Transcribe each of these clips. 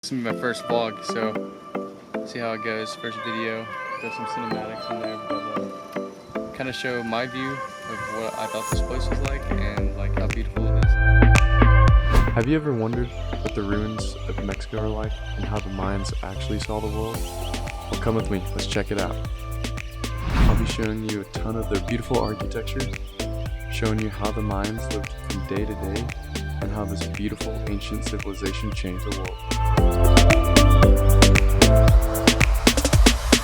This is my first vlog, so see how it goes. First video, there's some cinematics in there, but kind of show my view of what I thought this place was like and like how beautiful it is. Have you ever wondered what the ruins of Mexico are like and how the Mayans actually saw the world? Well, come with me, let's check it out. I'll be showing you a ton of their beautiful architecture, showing you how the Mayans lived from day to day, and how this beautiful ancient civilization changed the world.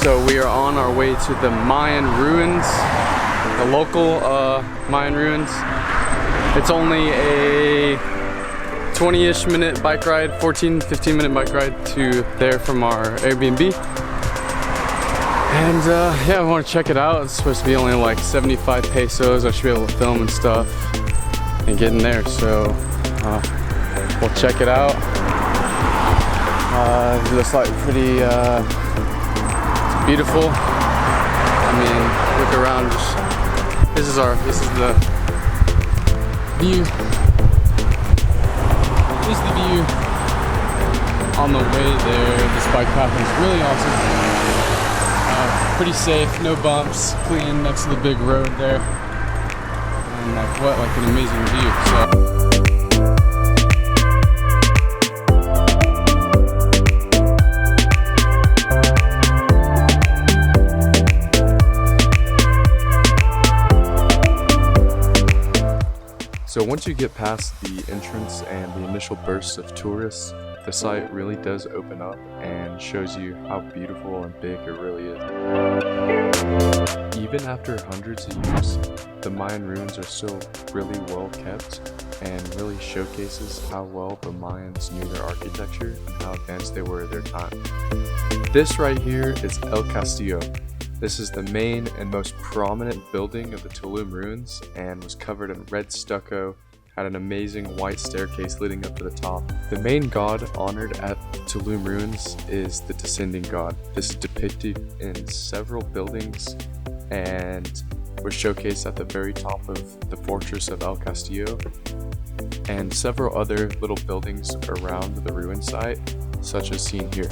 So we are on our way to the Mayan ruins, the local Mayan ruins. It's only a 20-ish minute bike ride, 15 minute bike ride to there from our Airbnb. And yeah, I want to check it out. It's supposed to be only like 75 pesos. I should be able to film and stuff and get in there. So we'll check it out. It looks like pretty beautiful. I mean, look around. This is the view. This is the view on the way there. This bike path is really awesome. Pretty safe, no bumps, clean next to the big road there. And like what? Like an amazing view. So once you get past the entrance and the initial bursts of tourists, the site really does open up and shows you how beautiful and big it really is. Even after hundreds of years, the Mayan ruins are still really well kept and really showcases how well the Mayans knew their architecture and how advanced they were at their time. This right here is El Castillo. This is the main and most prominent building of the Tulum ruins and was covered in red stucco, had an amazing white staircase leading up to the top. The main god honored at Tulum ruins is the descending god. This is depicted in several buildings and was showcased at the very top of the fortress of El Castillo and several other little buildings around the ruin site, such as seen here.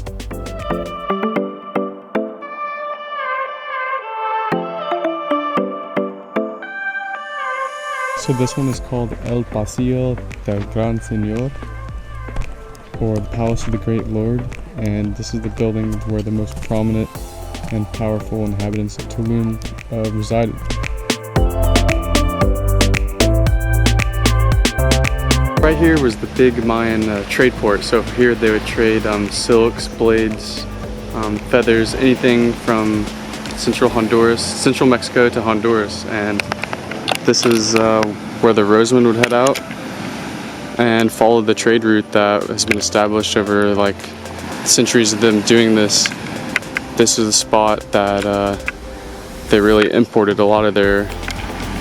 So this one is called El Pasillo del Gran Señor, or the Palace of the Great Lord, and this is the building where the most prominent and powerful inhabitants of Tulum resided. Right here was the big Mayan trade port. So here they would trade silks, blades, feathers, anything from central Mexico to Honduras. And this is where the Roseman would head out and follow the trade route that has been established over like centuries of them doing this. This is the spot that they really imported a lot of their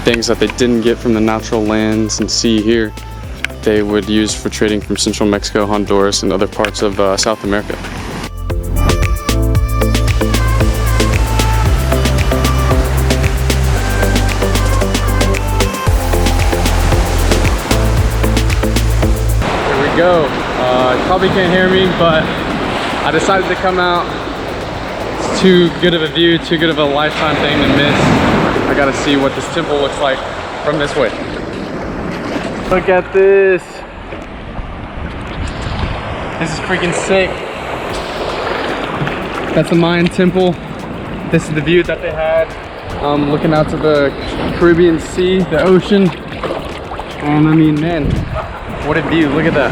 things that they didn't get from the natural lands and sea here. They would use for trading from central Mexico, Honduras, and other parts of South America. Go. You probably can't hear me, but I decided to come out. It's too good of a view, too good of a lifetime thing to miss. I gotta see what this temple looks like from this way. Look at this. This is freaking sick. That's a Mayan temple. This is the view that they had. Looking out to the Caribbean Sea, the ocean. And I mean, man, what a view, look at that.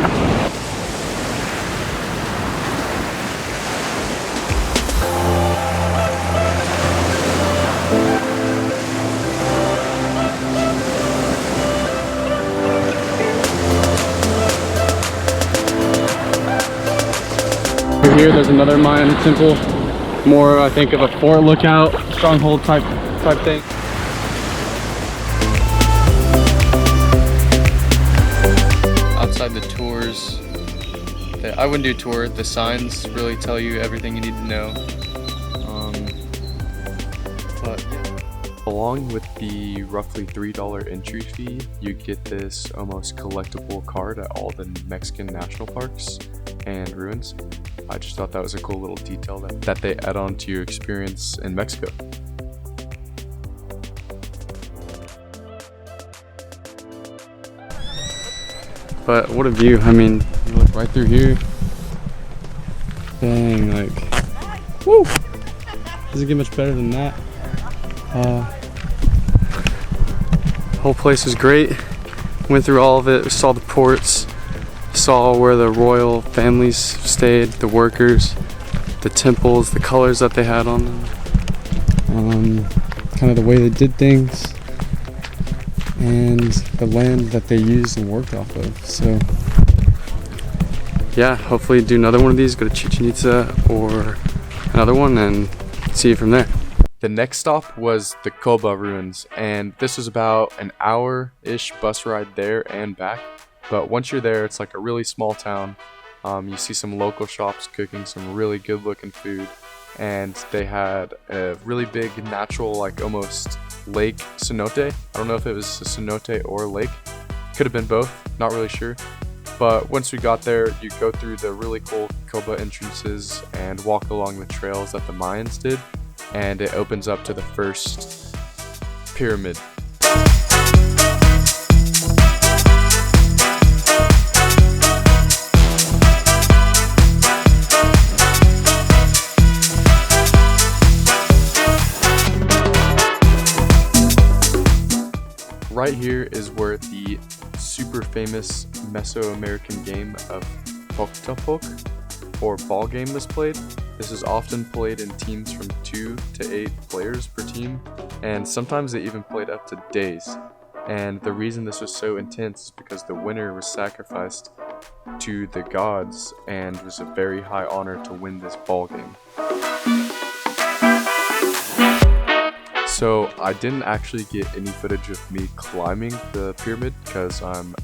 Over here, there's another Mayan temple. More, I think, of a fort lookout, stronghold type thing. The tours, I wouldn't do a tour. The signs really tell you everything you need to know. But yeah. Along with the roughly $3 entry fee, you get this almost collectible card at all the Mexican national parks and ruins. I just thought that was a cool little detail that they add on to your experience in Mexico. But what a view. I mean, you look right through here. Dang, like, woo! Doesn't get much better than that. Whole place was great. Went through all of it. We saw the ports, saw where the royal families stayed, the workers, the temples, the colors that they had on them, kind of the way they did things, and the land that they used and worked off of. So yeah, hopefully do another one of these, go to Chichen Itza or another one and see you from there. The next stop was the Coba ruins, and this was about an hour-ish bus ride there and back. But once you're there, it's like a really small town. You see some local shops cooking some really good-looking food, and they had a really big natural, like almost lake cenote. I don't know if it was a cenote or a lake. Could have been both, not really sure. But once we got there, you go through the really cool Coba entrances and walk along the trails that the Mayans did, and it opens up to the first pyramid. Right here is where the super famous Mesoamerican game of Pok or ball game was played. This is often played in teams from 2 to 8 players per team, and sometimes they even played up to days. And the reason this was so intense is because the winner was sacrificed to the gods, and it was a very high honor to win this ball game. So I didn't actually get any footage of me climbing the pyramid because I'm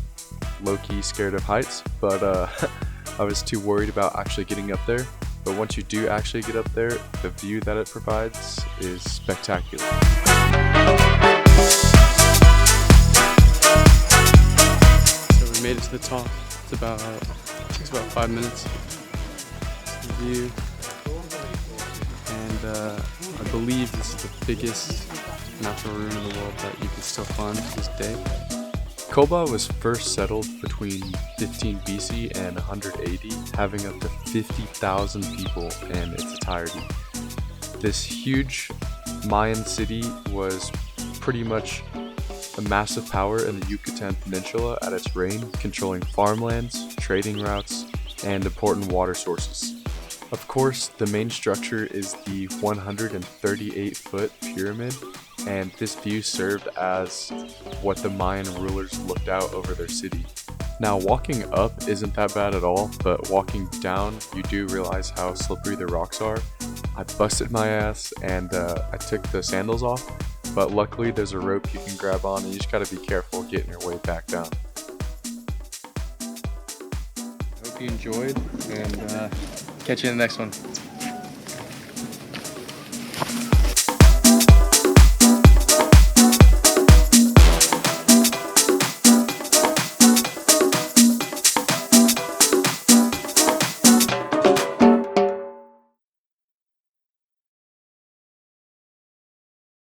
low-key scared of heights, but I was too worried about actually getting up there. But once you do actually get up there, the view that it provides is spectacular. So we made it to the top. It takes about 5 minutes. The view. And I believe this is the biggest natural ruin in the world that you can still find to this day. Coba was first settled between 15 BC and 180, having up to 50,000 people in its entirety. This huge Mayan city was pretty much a massive power in the Yucatan Peninsula at its reign, controlling farmlands, trading routes, and important water sources. Of course, the main structure is the 138-foot pyramid, and this view served as what the Mayan rulers looked out over their city. Now, walking up isn't that bad at all, but walking down, you do realize how slippery the rocks are. I busted my ass and I took the sandals off, but luckily there's a rope you can grab on, and you just gotta be careful getting your way back down. I hope you enjoyed, and catch you in the next one.